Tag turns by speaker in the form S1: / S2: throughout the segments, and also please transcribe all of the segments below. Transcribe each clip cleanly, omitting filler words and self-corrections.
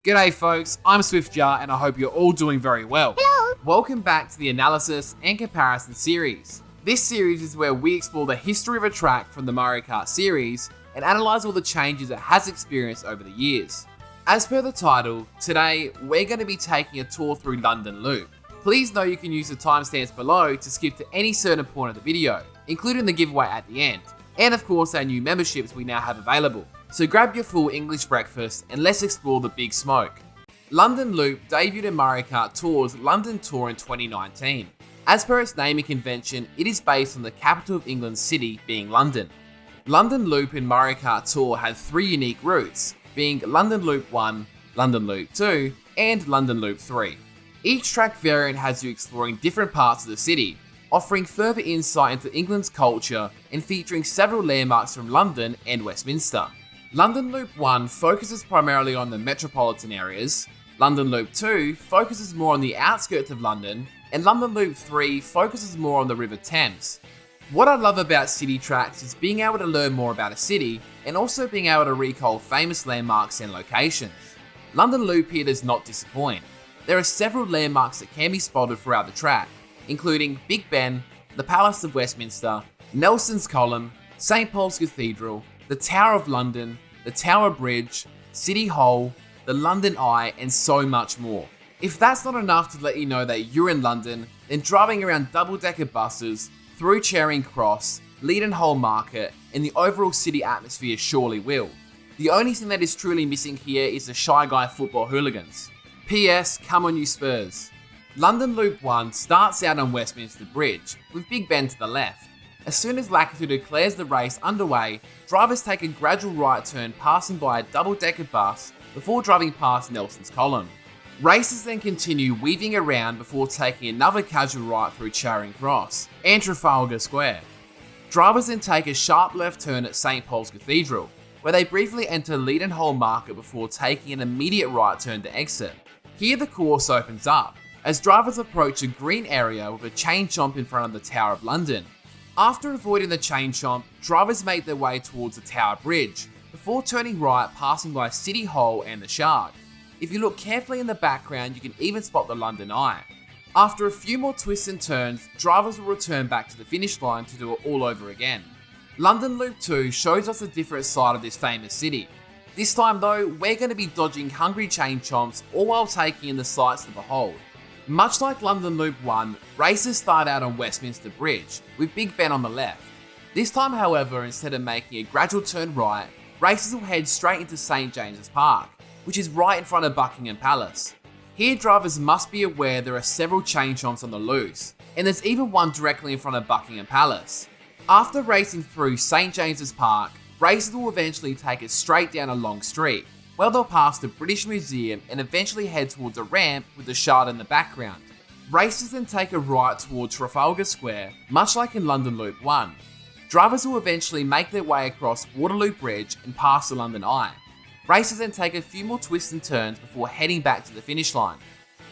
S1: G'day folks, I'm SwiftJar and I hope you're all doing very well.
S2: Hello.
S1: Welcome back to the analysis and comparison series. This series is where we explore the history of a track from the Mario Kart series and analyse all the changes it has experienced over the years. As per the title, today we're going to be taking a tour through London Loop. Please know you can use the timestamps below to skip to any certain point of the video, including the giveaway at the end, and of course our new memberships we now have available. So grab your full English breakfast and let's explore the big smoke. London Loop debuted in Mario Kart Tour's London Tour in 2019. As per its naming convention, it is based on the capital of England's city being London. London Loop in Mario Kart Tour had three unique routes, being London Loop 1, London Loop 2, and London Loop 3. Each track variant has you exploring different parts of the city, offering further insight into England's culture and featuring several landmarks from London and Westminster. London Loop 1 focuses primarily on the metropolitan areas, London Loop 2 focuses more on the outskirts of London, and London Loop 3 focuses more on the River Thames. What I love about city tracks is being able to learn more about a city and also being able to recall famous landmarks and locations. London Loop here does not disappoint. There are several landmarks that can be spotted throughout the track, including Big Ben, the Palace of Westminster, Nelson's Column, St Paul's Cathedral, the Tower of London, the Tower Bridge, City Hall, the London Eye, and so much more. If that's not enough to let you know that you're in London, then driving around double-decker buses, through Charing Cross, Leadenhall Market, and the overall city atmosphere surely will. The only thing that is truly missing here is the Shy Guy football hooligans. P.S. Come on you Spurs. London Loop 1 starts out on Westminster Bridge, with Big Ben to the left. As soon as Lakitu declares the race underway, drivers take a gradual right turn passing by a double-decker bus before driving past Nelson's Column. Races then continue weaving around before taking another casual right through Charing Cross and Trafalgar Square. Drivers then take a sharp left turn at St Paul's Cathedral, where they briefly enter Leadenhall Market before taking an immediate right turn to exit. Here the course opens up, as drivers approach a green area with a chain chomp in front of the Tower of London. After avoiding the chain chomp, drivers make their way towards the Tower Bridge, before turning right passing by City Hall and the Shard. If you look carefully in the background, you can even spot the London Eye. After a few more twists and turns, drivers will return back to the finish line to do it all over again. London Loop 2 shows us a different side of this famous city. This time though, we're going to be dodging hungry chain chomps all while taking in the sights to behold. Much like London Loop 1, races start out on Westminster Bridge, with Big Ben on the left. This time however, instead of making a gradual turn right, races will head straight into St James's Park, which is right in front of Buckingham Palace. Here drivers must be aware there are several chain chomps on the loose, and there's even one directly in front of Buckingham Palace. After racing through St James's Park, races will eventually take it straight down a long street, where they'll pass the British Museum and eventually head towards a ramp with the Shard in the background. Races then take a right towards Trafalgar Square, much like in London Loop 1. Drivers will eventually make their way across Waterloo Bridge and past the London Eye. Races then take a few more twists and turns before heading back to the finish line.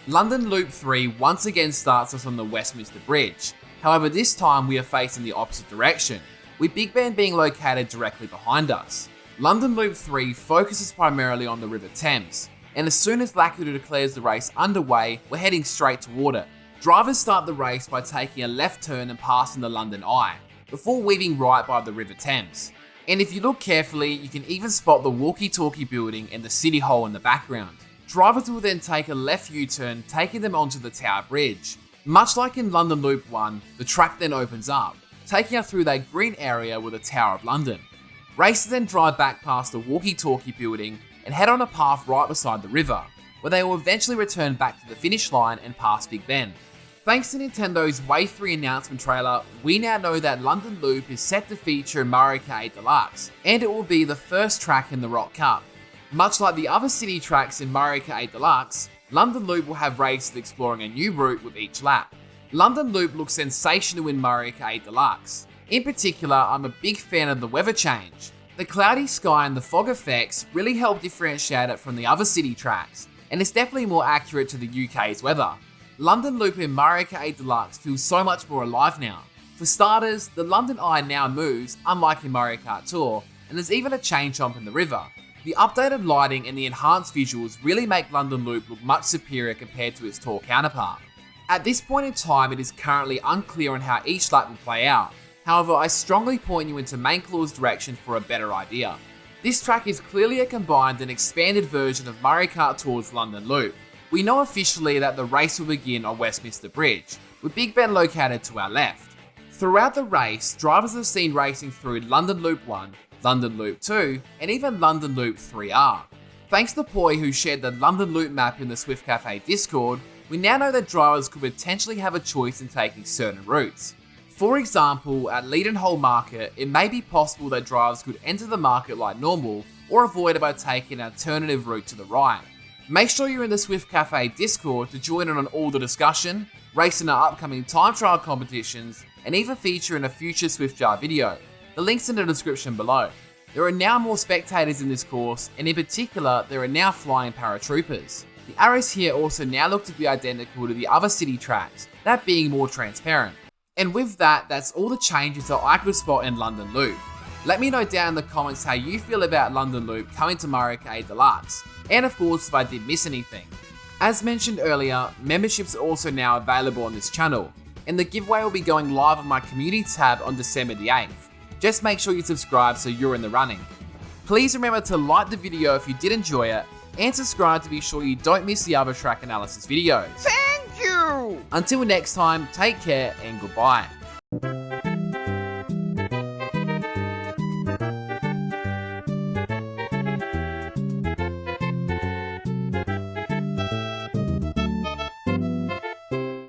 S1: London Loop 3 once again starts us on the Westminster Bridge, however this time we are facing the opposite direction, with Big Ben being located directly behind us. London Loop 3 focuses primarily on the River Thames, and as soon as Lakitu declares the race underway, we're heading straight toward it. Drivers start the race by taking a left turn and passing the London Eye, before weaving right by the River Thames. And if you look carefully, you can even spot the walkie-talkie building and the City Hall in the background. Drivers will then take a left U-turn, taking them onto the Tower Bridge. Much like in London Loop 1, the track then opens up, taking us through that green area with the Tower of London. Racers then drive back past the walkie-talkie building and head on a path right beside the river, where they will eventually return back to the finish line and past Big Ben. Thanks to Nintendo's Wave 3 announcement trailer, we now know that London Loop is set to feature Mario Kart 8 Deluxe, and it will be the first track in the Rock Cup. Much like the other city tracks in Mario Kart 8 Deluxe, London Loop will have races exploring a new route with each lap. London Loop looks sensational in Mario Kart 8 Deluxe. In particular, I'm a big fan of the weather change. The cloudy sky and the fog effects really help differentiate it from the other city tracks, and it's definitely more accurate to the UK's weather. London Loop in Mario Kart 8 Deluxe feels so much more alive now. For starters, the London Eye now moves, unlike in Mario Kart Tour, and there's even a chain chomp in the river. The updated lighting and the enhanced visuals really make London Loop look much superior compared to its tour counterpart. At this point in time, it is currently unclear on how each lap will play out. However, I strongly point you into Main Claw's direction for a better idea. This track is clearly a combined and expanded version of Mario Kart Tour's London Loop. We know officially that the race will begin on Westminster Bridge, with Big Ben located to our left. Throughout the race, drivers are seen racing through London Loop 1, London Loop 2, and even London Loop 3R. Thanks to Poi, who shared the London Loop map in the Swift Cafe Discord, we now know that drivers could potentially have a choice in taking certain routes. For example, at Leadenhall Market, it may be possible that drivers could enter the market like normal, or avoid it by taking an alternative route to the right. Make sure you're in the Swift Cafe Discord to join in on all the discussion, race in our upcoming time trial competitions, and even feature in a future SwiftJar video. The link's in the description below. There are now more spectators in this course, and in particular, there are now flying paratroopers. The arrows here also now look to be identical to the other city tracks, that being more transparent. And with that, that's all the changes that I could spot in London Loop. Let me know down in the comments how you feel about London Loop coming to Mario Kart Deluxe, and of course if I did miss anything. As mentioned earlier, memberships are also now available on this channel, and the giveaway will be going live on my community tab on December the 8th. Just make sure you subscribe so you're in the running. Please remember to like the video if you did enjoy it, and subscribe to be sure you don't miss the other track analysis videos.
S2: Thank you!
S1: Until next time, take care and goodbye.